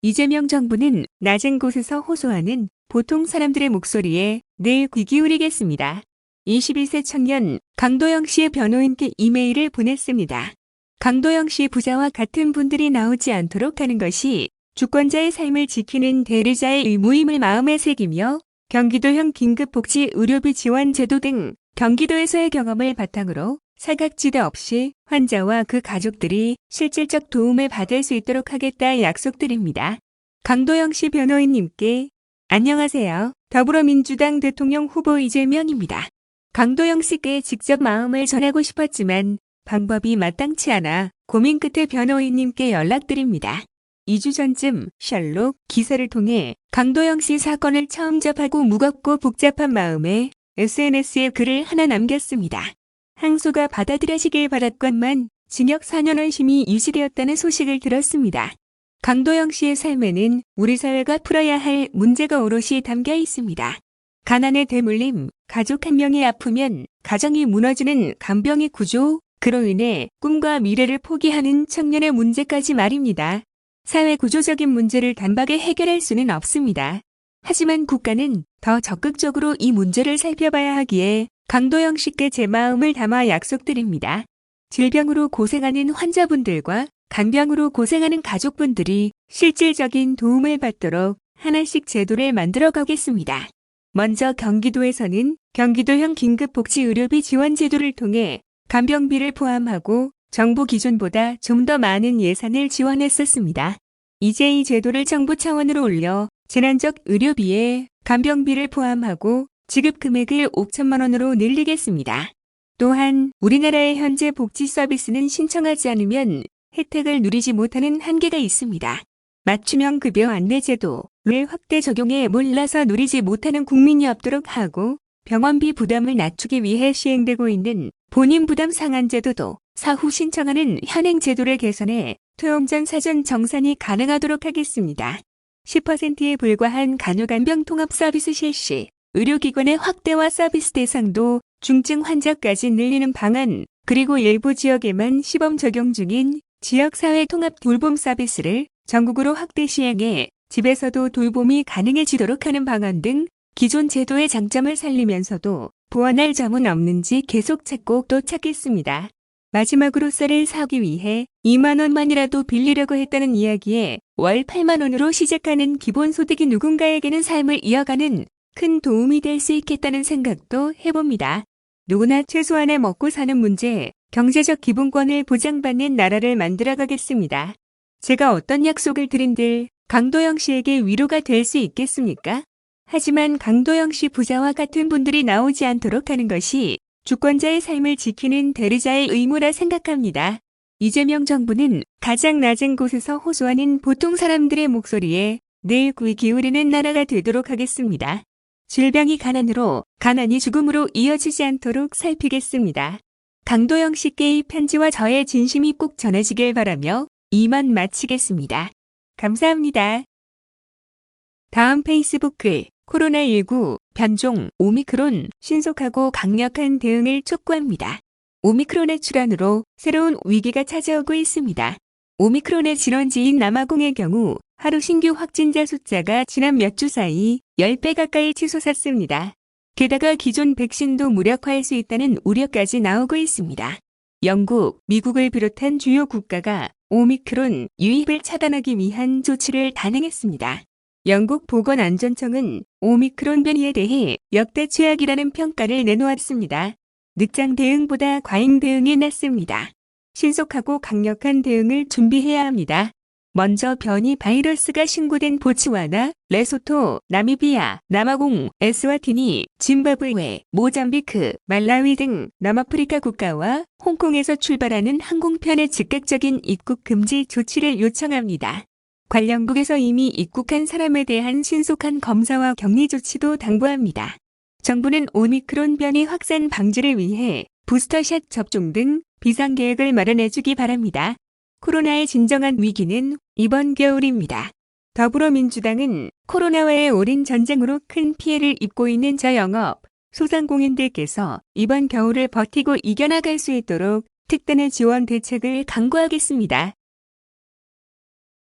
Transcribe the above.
이재명 정부는 낮은 곳에서 호소하는 보통 사람들의 목소리에 늘 귀 기울이겠습니다. 21세 청년 강도영 씨의 변호인께 이메일을 보냈습니다. 강도영 씨 부자와 같은 분들이 나오지 않도록 하는 것이 주권자의 삶을 지키는 대리자의 의무임을 마음에 새기며 경기도형 긴급복지 의료비 지원 제도 등 경기도에서의 경험을 바탕으로 사각지대 없이 환자와 그 가족들이 실질적 도움을 받을 수 있도록 하겠다 약속드립니다. 강도영 씨 변호인님께 안녕하세요. 더불어민주당 대통령 후보 이재명입니다. 강도영 씨께 직접 마음을 전하고 싶었지만 방법이 마땅치 않아 고민 끝에 변호인님께 연락드립니다. 2주 전쯤 셜록 기사를 통해 강도영 씨 사건을 처음 접하고 무겁고 복잡한 마음에 SNS에 글을 하나 남겼습니다. 항소가 받아들여지길 바랐건만 징역 4년 원심이 유지되었다는 소식을 들었습니다. 강도영 씨의 삶에는 우리 사회가 풀어야 할 문제가 오롯이 담겨 있습니다. 가난에 대물림, 가족 한 명이 아프면 가정이 무너지는 간병의 구조, 그로 인해 꿈과 미래를 포기하는 청년의 문제까지 말입니다. 사회 구조적인 문제를 단박에 해결할 수는 없습니다. 하지만 국가는 더 적극적으로 이 문제를 살펴봐야 하기에 강도영 씨께 제 마음을 담아 약속드립니다. 질병으로 고생하는 환자분들과 간병으로 고생하는 가족분들이 실질적인 도움을 받도록 하나씩 제도를 만들어 가겠습니다. 먼저 경기도에서는 경기도형 긴급복지의료비 지원 제도를 통해 간병비를 포함하고 정부 기준보다 좀 더 많은 예산을 지원했었습니다. 이제 이 제도를 정부 차원으로 올려 재난적 의료비에 간병비를 포함하고 지급 금액을 5천만 원으로 늘리겠습니다. 또한 우리나라의 현재 복지 서비스는 신청하지 않으면 혜택을 누리지 못하는 한계가 있습니다. 맞춤형 급여 안내 제도를 확대 적용해 몰라서 누리지 못하는 국민이 없도록 하고 병원비 부담을 낮추기 위해 시행되고 있는 본인 부담 상한 제도도 사후 신청하는 현행 제도를 개선해 투영 전 사전 정산이 가능하도록 하겠습니다. 10%에 불과한 간호간병 통합 서비스 실시, 의료기관의 확대와 서비스 대상도 중증 환자까지 늘리는 방안, 그리고 일부 지역에만 시범 적용 중인 지역사회 통합 돌봄 서비스를 전국으로 확대 시행해 집에서도 돌봄이 가능해지도록 하는 방안 등 기존 제도의 장점을 살리면서도 보완할 점은 없는지 계속 찾고 또 찾겠습니다. 마지막으로 쌀을 사기 위해 2만 원만이라도 빌리려고 했다는 이야기에 월 8만 원으로 시작하는 기본소득이 누군가에게는 삶을 이어가는 큰 도움이 될 수 있겠다는 생각도 해봅니다. 누구나 최소한의 먹고 사는 문제, 경제적 기본권을 보장받는 나라를 만들어가겠습니다. 제가 어떤 약속을 드린들 강도영 씨에게 위로가 될 수 있겠습니까? 하지만 강도영 씨 부자와 같은 분들이 나오지 않도록 하는 것이 주권자의 삶을 지키는 대리자의 의무라 생각합니다. 이재명 정부는 가장 낮은 곳에서 호소하는 보통 사람들의 목소리에 늘 귀 기울이는 나라가 되도록 하겠습니다. 질병이 가난으로, 가난이 죽음으로 이어지지 않도록 살피겠습니다. 강도영 씨께 이 편지와 저의 진심이 꼭 전해지길 바라며 이만 마치겠습니다. 감사합니다. 다음 페이스북 글 코로나19 변종 오미크론 신속하고 강력한 대응을 촉구합니다. 오미크론의 출현으로 새로운 위기가 찾아오고 있습니다. 오미크론의 진원지인 남아공의 경우 하루 신규 확진자 숫자가 지난 몇 주 사이 10배 가까이 치솟았습니다. 게다가 기존 백신도 무력화할 수 있다는 우려까지 나오고 있습니다. 영국, 미국을 비롯한 주요 국가가 오미크론 유입을 차단하기 위한 조치를 단행했습니다. 영국 보건안전청은 오미크론 변이에 대해 역대 최악이라는 평가를 내놓았습니다. 늑장 대응보다 과잉 대응이 낫습니다. 신속하고 강력한 대응을 준비해야 합니다. 먼저 변이 바이러스가 신고된 보츠와나, 레소토, 나미비아, 남아공, 에스와티니, 짐바브웨, 모잠비크, 말라위 등 남아프리카 국가와 홍콩에서 출발하는 항공편의 즉각적인 입국 금지 조치를 요청합니다. 관련국에서 이미 입국한 사람에 대한 신속한 검사와 격리 조치도 당부합니다. 정부는 오미크론 변이 확산 방지를 위해 부스터샷 접종 등 비상계획을 마련해주기 바랍니다. 코로나의 진정한 위기는 이번 겨울입니다. 더불어민주당은 코로나와의 오랜 전쟁으로 큰 피해를 입고 있는 저영업, 소상공인들께서 이번 겨울을 버티고 이겨나갈 수 있도록 특단의 지원 대책을 강구하겠습니다.